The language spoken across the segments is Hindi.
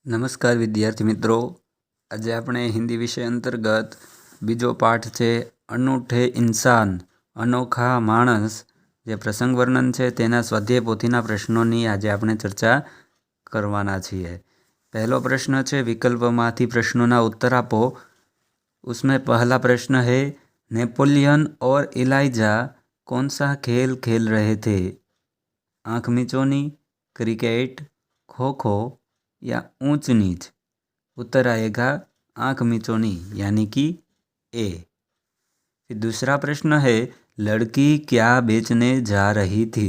નમસ્કાર વિદ્યાર્થી મિત્રો, આજે આપણે હિન્દી વિષય અંતર્ગત બીજો પાઠ છે અનૂઠે ઇન્સાન, અનોખા માણસ, જે પ્રસંગ વર્ણન છે તેના સ્વાધ્યાય પોથીના પ્રશ્નોની આજે આપણે ચર્ચા કરવાના છીએ। पहलो प्रश्न है विकल्पमांथी प्रश्नों ना उत्तर आपो। उसमें पहला प्रश्न है नेपोलियन और इलाइजा कौन सा खेल खेल रहे थे? आँख मिचौनी, क्रिकेट, खो खो या ऊंच नीच। उत्तर आएगा आँख मिचौनी यानी कि ए। फिर दूसरा प्रश्न है लड़की क्या बेचने जा रही थी?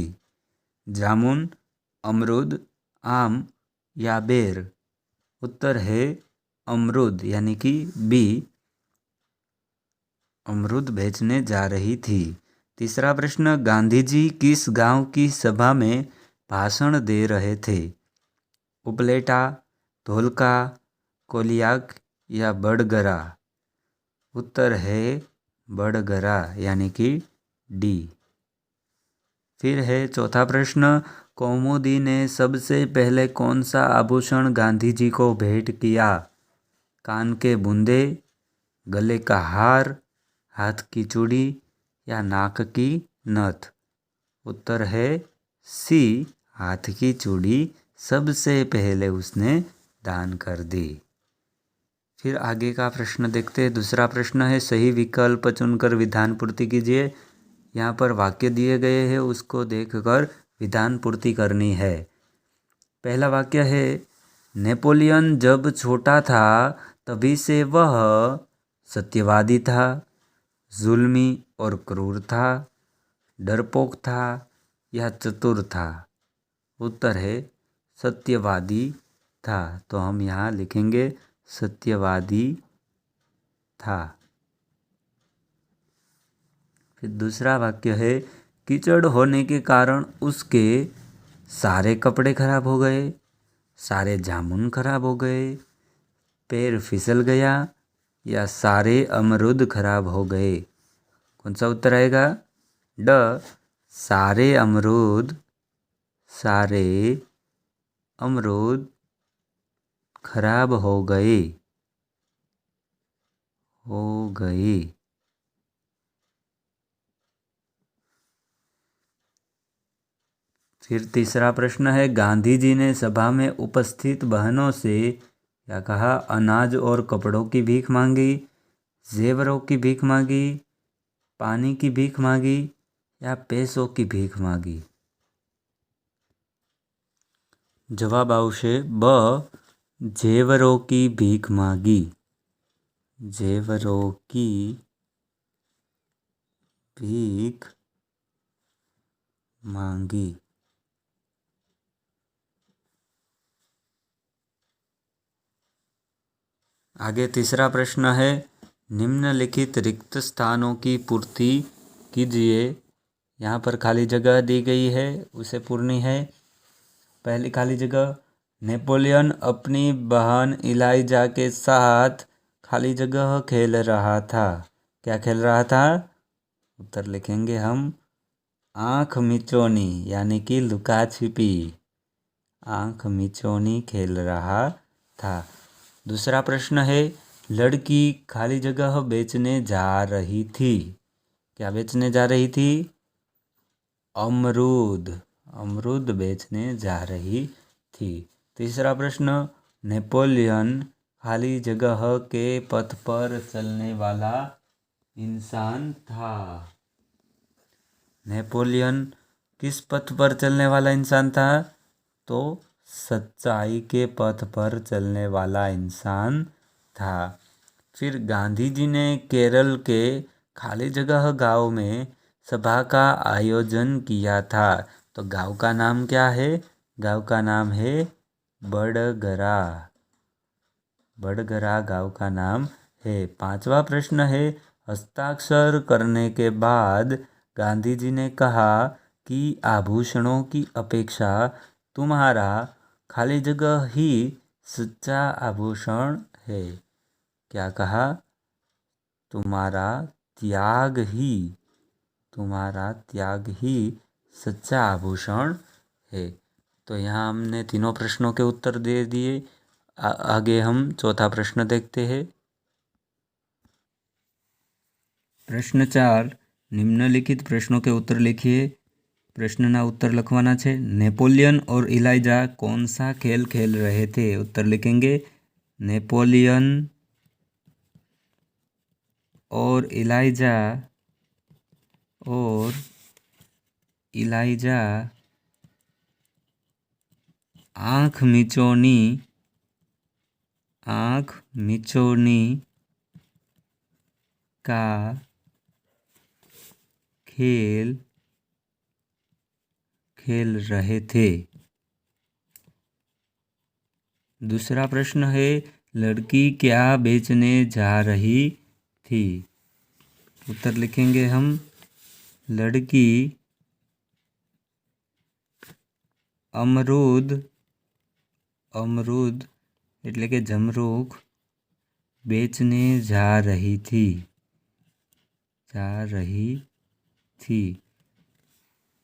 जामुन, अमरूद, आम या बेर। उत्तर है अमरूद यानी कि बी, अमरूद बेचने जा रही थी। तीसरा प्रश्न गांधी जी किस गांव की सभा में भाषण दे रहे थे? उपलेटा, धोलका, कोलियाक या बड़गरा। उत्तर है बड़गरा यानी कि डी। फिर है चौथा प्रश्न कौमुदी ने सबसे पहले कौन सा आभूषण गांधी जी को भेंट किया? कान के बूंदे, गले का हार, हाथ की चूड़ी या नाक की नथ। उत्तर है सी, हाथ की चूड़ी सबसे पहले उसने दान कर दी। फिर आगे का प्रश्न देखते हैं। दूसरा प्रश्न है सही विकल्प चुनकर विधान पूर्ति कीजिए। यहाँ पर वाक्य दिए गए हैं, उसको देखकर विधान पूर्ति करनी है। पहला वाक्य है नेपोलियन जब छोटा था तभी से वह सत्यवादी था, जुल्मी और क्रूर था, डरपोक था या चतुर था। उत्तर है सत्यवादी था, तो हम यहाँ लिखेंगे सत्यवादी था। फिर दूसरा वाक्य है कीचड़ होने के कारण उसके सारे कपड़े खराब हो गए, सारे जामुन खराब हो गए, पैर फिसल गया या सारे अमरूद खराब हो गए। कौन सा उत्तर आएगा? ड, सारे अमरूद खराब हो गए। फिर तीसरा प्रश्न है गांधी जी ने सभा में उपस्थित बहनों से क्या कहा? अनाज और कपड़ों की भीख मांगी, जेवरों की भीख मांगी, पानी की भीख मांगी या पैसों की भीख मांगी। जवाब आवशे ब, जेवरों की भीख मांगी। जेवरों की भीख मांगी। आगे तीसरा प्रश्न है निम्नलिखित रिक्त स्थानों की पूर्ति कीजिए। यहाँ पर खाली जगह दी गई है, उसे पूर्णी है। पहली खाली जगह नेपोलियन अपनी बहन इलाइजा के साथ खाली जगह खेल रहा था। क्या खेल रहा था? उत्तर लिखेंगे हम आँख मिचौनी यानी कि लुका छिपी। आँख मिचौनी खेल रहा था। दूसरा प्रश्न है लड़की खाली जगह बेचने जा रही थी। क्या बेचने जा रही थी? अमरूद, अमरूद बेचने जा रही थी। तीसरा प्रश्न नेपोलियन खाली जगह के पथ पर चलने वाला इंसान था। नेपोलियन किस पथ पर चलने वाला इंसान था? तो सच्चाई के पथ पर चलने वाला इंसान था। फिर गांधी जी ने केरल के खाली जगह गांव में सभा का आयोजन किया था। तो गांव का नाम क्या है? गांव का नाम है बड़गरा। बड़गरा गांव का नाम है। पांचवा प्रश्न है हस्ताक्षर करने के बाद गांधी जी ने कहा कि आभूषणों की अपेक्षा तुम्हारा खाली जगह ही सच्चा आभूषण है। क्या कहा? तुम्हारा त्याग ही सच्चा आभूषण है। तो यहाँ हमने तीनों प्रश्नों के उत्तर दे दिए। आगे हम चौथा प्रश्न देखते हैं। प्रश्न 4, निम्नलिखित प्रश्नों के उत्तर लिखिए। प्रश्नना उत्तर लखवाना है। नेपोलियन और इलाइजा कौन सा खेल खेल रहे थे? उत्तर लिखेंगे नेपोलियन और इलाइजा आँख मिचोनी का खेल खेल रहे थे। दूसरा प्रश्न है, लड़की क्या बेचने जा रही थी? उत्तर लिखेंगे हम लड़की अमरूद એટલે કે જમરૂખ बेचने जा रही थी।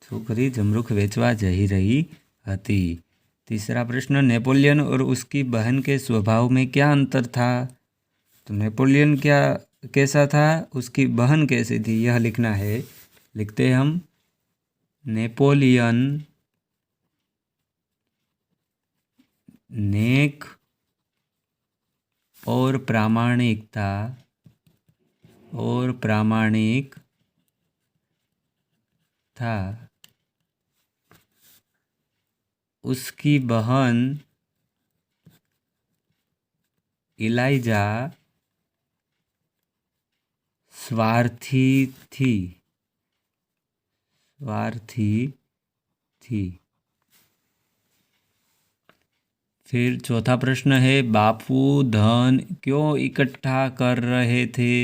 छोकरी जमरूख वेचवा जही रही हती। तीसरा प्रश्न, नेपोलियन और उसकी बहन के स्वभाव में क्या अंतर था? तो नेपोलियन क्या कैसा था, उसकी बहन कैसी थी, यह लिखना है। लिखते हैं हम नेपोलियन नेक और प्रामाणिक था। उसकी बहन इलाइजा स्वार्थी थी। फिर चौथा प्रश्न है, बापू धन क्यों इकट्ठा कर रहे थे?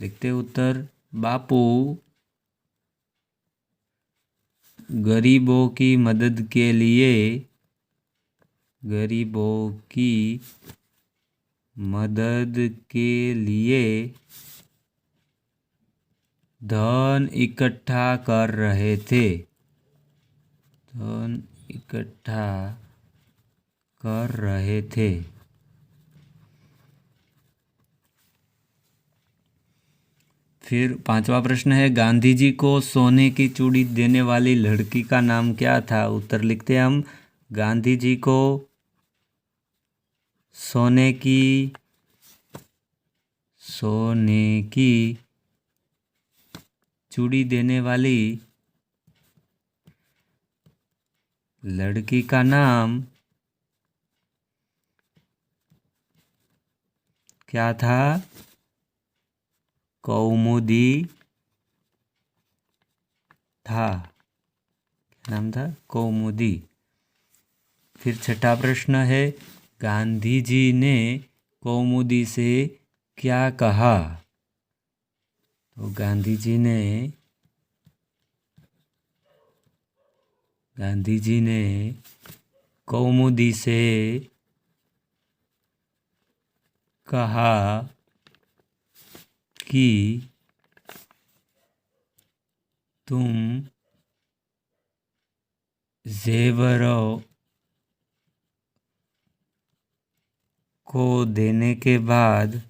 लिखते उत्तर, बापू गरीबों की मदद के लिए धन इकट्ठा कर रहे थे। फिर पांचवा प्रश्न है, गांधी जी को सोने की चूड़ी देने वाली लड़की का नाम क्या था? उत्तर लिखते हैं हम गांधी जी को सोने की चूड़ी देने वाली लड़की का नाम क्या था? कौमुदी था। क्या नाम था? कौमुदी। फिर छठा प्रश्न है, गांधी जी ने कौमुदी से क्या कहा? तो गांधी जी ने कौमुदी से कहा कि तुम जेवरों को देने के बाद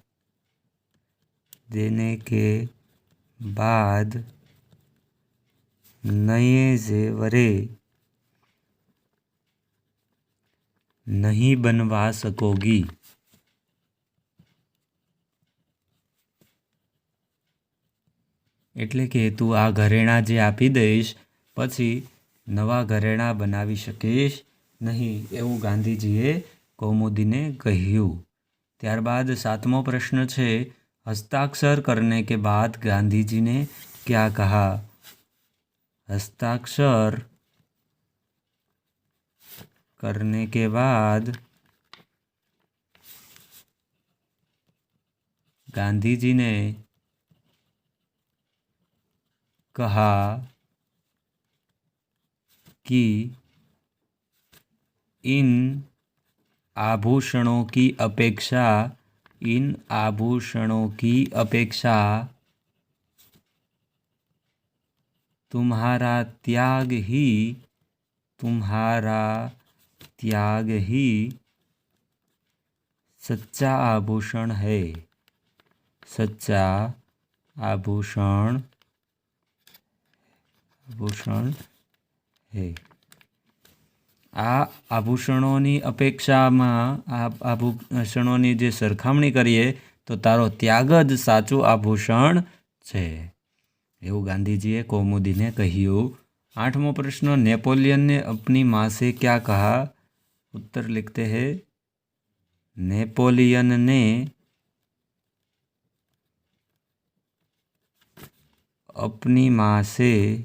नए जेवरे नहीं बनवा सकोगी। એટલે કે તું આ ઘરેણા જે આપી દઈશ પછી નવા ઘરેણા બનાવી શકીશ નહીં, એવું ગાંધીજીએ કૌમુદીને કહ્યું। ત્યારબાદ સાતમો પ્રશ્ન છે, હસ્તાક્ષર करने के बाद गांधी जी ने क्या कहा? हस्ताक्षर करने के बाद गांधी जी ने कहा कि इन आभूषणों की अपेक्षा तुम्हारा त्याग ही सच्चा आभूषण है। सच्चा आभूषण है। આ આભૂષણોની અપેક્ષામાં આભૂષણોની જે સરખામણી કરીએ તો તારો ત્યાગ જ સાચું આભૂષણ છે, એવું ગાંધીજીએ કૌમુદીને કહ્યું। 8મો પ્રશ્ન, नेपोलियन ने अपनी माँ से क्या कहा? उत्तर लिखते हैं। नेपोलियन ने अपनी माँ से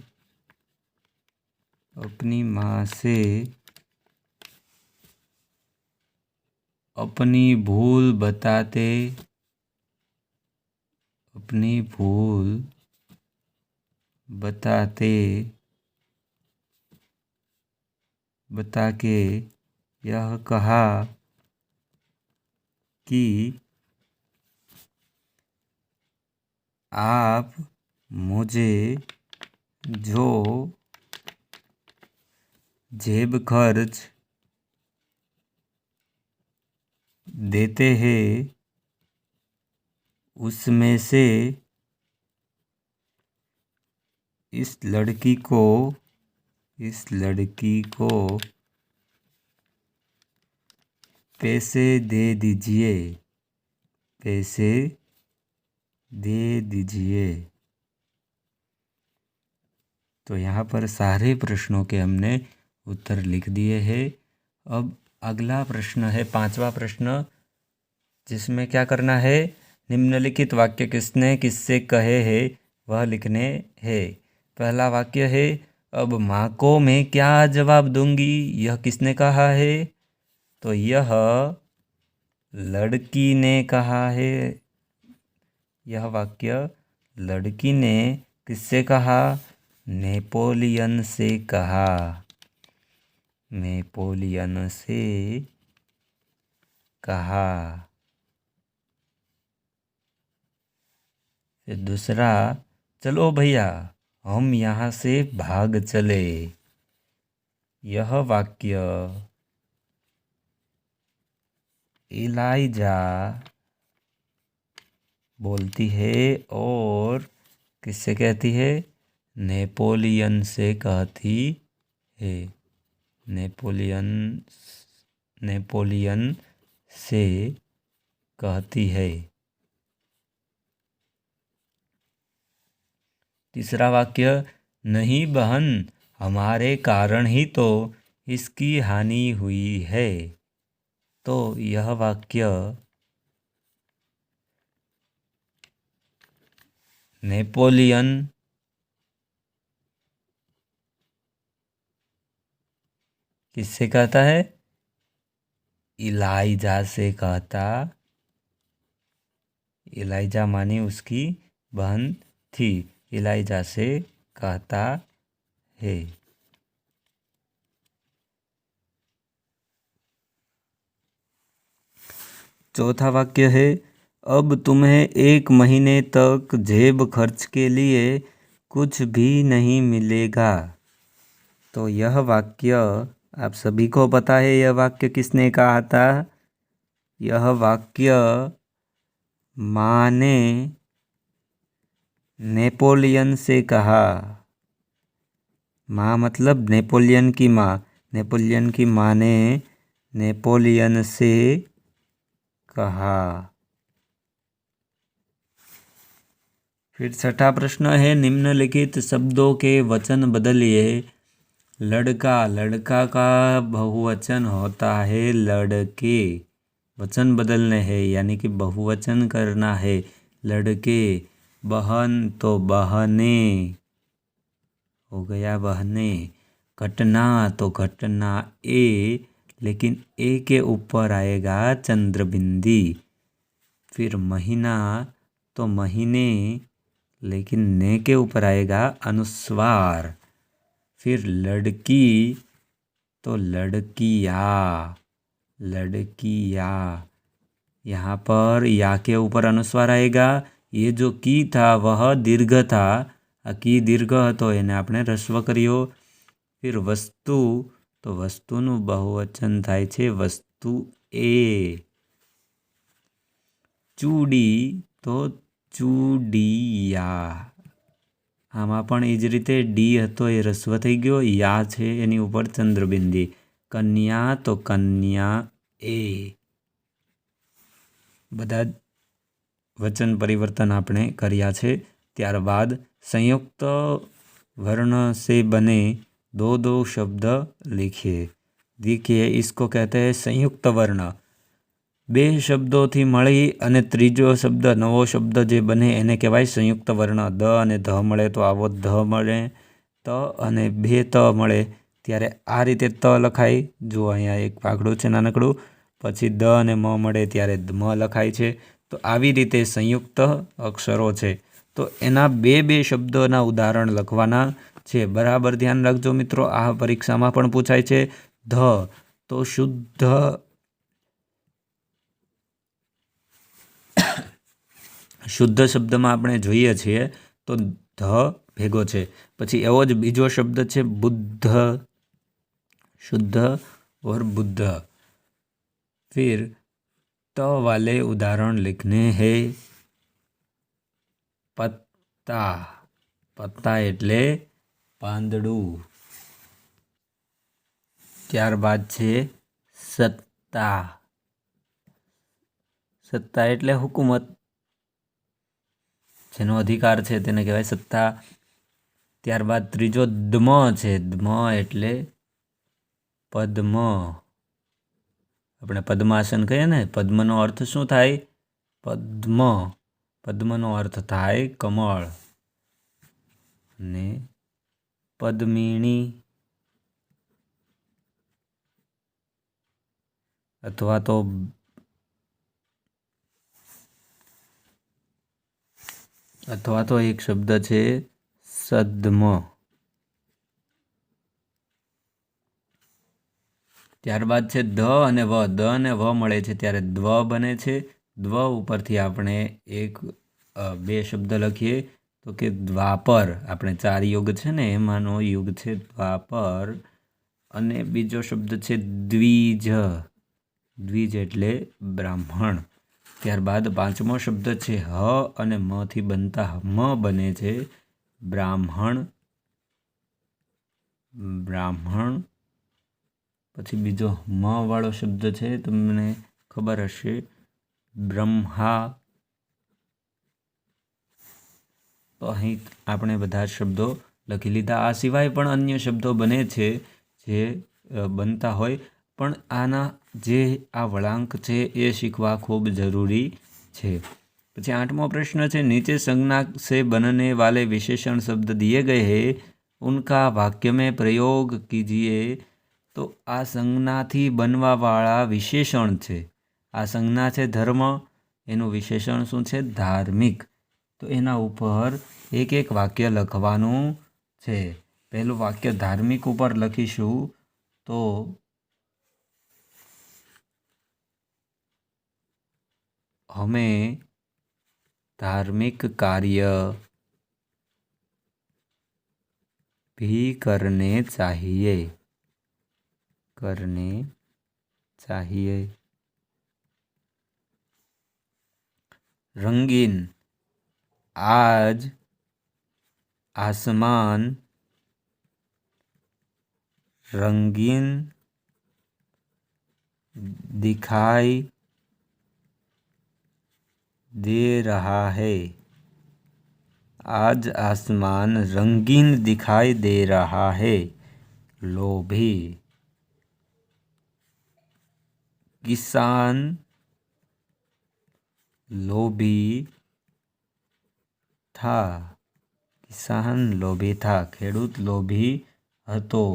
अपनी भूल बता के यह कहा कि आप मुझे जो जेब खर्च देते हैं उसमें से इस लड़की को पैसे दे दीजिए। तो यहाँ पर सारे प्रश्नों के हमने उत्तर लिख दिए हैं। अब अगला प्रश्न है 5वां प्रश्न, जिसमें क्या करना है? निम्नलिखित वाक्य किसने किससे कहे हैं वह लिखने हैं। पहला वाक्य है, अब माँ को मैं क्या जवाब दूंगी? यह किसने कहा है? तो यह लड़की ने कहा है। यह वाक्य लड़की ने किससे कहा? नेपोलियन से कहा। फिर दूसरा, चलो भैया हम यहाँ से भाग चले। यह वाक्य इलाइजा बोलती है और किससे कहती है? नेपोलियन से कहती है। नेपोलियन से कहती है। तीसरा वाक्य, नहीं बहन, हमारे कारण ही तो इसकी हानि हुई है। तो यह वाक्य नेपोलियन किससे कहता है? इलाइजा से कहता। इलाइजा मानी उसकी बहन थी। इलाइजा से कहता है। चौथा वाक्य है, अब तुम्हें 1 महीने तक जेब खर्च के लिए कुछ भी नहीं मिलेगा। तो यह वाक्य आप सभी को पता है, यह वाक्य किसने कहा था? यह वाक्य माँ ने नेपोलियन से कहा। माँ मतलब नेपोलियन की माँ। नेपोलियन की माँ ने नेपोलियन से कहा। फिर छठा प्रश्न है, निम्नलिखित शब्दों के वचन बदलिए। लड़का का बहुवचन होता है लड़के। वचन बदलने हैं यानी कि बहुवचन करना है। लड़के। बहन तो बहने हो गया, बहने। घटना तो घटना ए, लेकिन ए के ऊपर आएगा चंद्रबिंदी। फिर महीना तो महीने, लेकिन ने के ऊपर आएगा अनुस्वार। फिर लड़की तो लड़किया। यहाँ पर या के ऊपर अनुस्वार आएगा। ये जो की था वह दीर्घ था। की दीर्घ तो એને આપણે રસ્વ કર્યો। फिर वस्तु तो वस्तुનું बहुवचन થાય છે वस्तु ए। ચૂડી તો ચૂડિયા. આમાં પણ એ જ રીતે ડી હતો એ રસ્વ થઈ ગયો, યા છે એની ઉપર ચંદ્રબિંદી. કન્યા તો કન્યા એ. બધા જ વચન પરિવર્તન આપણે કર્યા છે. ત્યારબાદ સંયુક્ત वर्ण से बने दो दो शब्द लिखिए. देखिए इसको कहते हैं संयुक्त वर्ण. બે શબ્દોથી મળી અને ત્રીજો શબ્દ નવો શબ્દ જે બને એને કહેવાય સંયુક્ત વર્ણ. દ અને ધ મળે તો આવો ધ મળે, ત અને બે ત મળે ત્યારે આ રીતે ત લખાય. જો અહીંયા એક પાઘડું છે નાનકડું, પછી દ અને મ મળે ત્યારે મ લખાય છે. તો આવી રીતે સંયુક્ત અક્ષરો છે. તો એના બે શબ્દોના ઉદાહરણ લખવાના છે. બરાબર ધ્યાન રાખજો મિત્રો, આ પરીક્ષામાં પણ પૂછાય છે. ધ તો શુદ્ધ શબ્દમાં આપણે જોઈએ છીએ તો ધ ભેગો છે. પછી એવો જ બીજો શબ્દ છે બુદ્ધ, शुद्ध और बुद्ध. फिर त वाले उदाहरण लिखने हैं. पत्ता, पत्ता એટલે પાંદડું. ત્યારબાદ છે સત્તા, સત્તા એટલે હુકુમત, જેનો અધિકાર છે તેને કહેવાય સત્તા. ત્યારબાદ ત્રીજો દ્મ છે. દ્મ એટલે પદ્મ. આપણે પદ્માસન કહીએ ને, પદ્મનો અર્થ શું થાય? પદ્મ. પદ્મનો અર્થ થાય કમળ. ને પદ્મિણી અથવા તો એક શબ્દ છે સદ્મ. ત્યારબાદ છે દ અને વ. દ અને વ મળે છે ત્યારે દ્વ બને છે. દ્વ ઉપરથી આપણે બે શબ્દ લખીએ તો કે દ્વાપર. આપણે 4 યુગ છે ને એમાંનો યુગ છે દ્વાપર. અને બીજો શબ્દ છે દ્વિજ. દ્વિજ એટલે બ્રાહ્મણ. ત્યારબાદ પાંચમો શબ્દ છે હ અને મથી બનતા મ બને છે બ્રાહ્મણ. બ્રાહ્મણ. પછી બીજો મ વાળો શબ્દ છે, તમને ખબર હશે, બ્રહ્મા. તો અહીં આપણે બધા શબ્દો લખી લીધા. આ સિવાય પણ અન્ય શબ્દો બને છે જે બનતા હોય, પણ આના જે આ વળાંક છે એ શીખવા ખૂબ જરૂરી છે. પછી 8મો પ્રશ્ન છે, નીચે संज्ञा से बनने वाले विशेषण शब्द दिए गए हैं, उनका वाक्य में प्रयोग कीजिए. તો આ સંજ્ઞાથી બનવાવાળા વિશેષણ છે. આ સંજ્ઞા છે ધર્મ, એનું વિશેષણ શું છે? ધાર્મિક. તો એના ઉપર એક વાક્ય લખવાનું છે. પહેલું વાક્ય ધાર્મિક ઉપર લખીશું તો हमें धार्मिक कार्य भी करने चाहिए. रंगीन, आज आसमान रंगीन दिखाई दे रहा है. आज आसमान रंगीन दिखाई दे रहा है. लोभी, किसान लोभी था. किसान लोभी था. ખેડૂત લોભી હતો.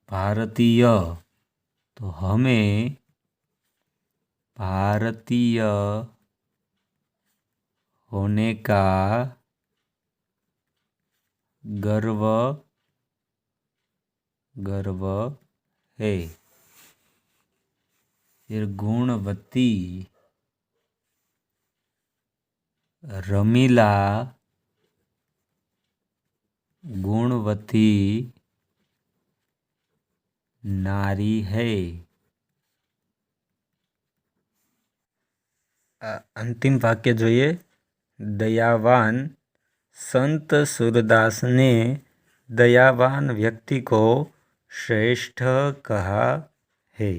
भारतीय, तो हमें भारतीय होने का गर्व है. फिर गुणवती, रमीला गुणवती नारी है. अंतिम वाक्य જોઈએ। दयावान संत सूरदास ने दयावान व्यक्ति को श्रेष्ठ कहा है।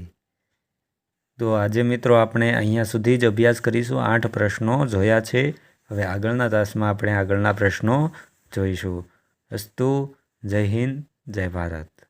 तो આજે મિત્રો આપણે અહીંયા સુધી જ અભ્યાસ કરીશું। 8 પ્રશ્નો જોયા છે। હવે આગળના તાસમાં આપણે આગળના પ્રશ્નો જોઈશું। અસ્તુ, જય હિન્દ, જય ભારત।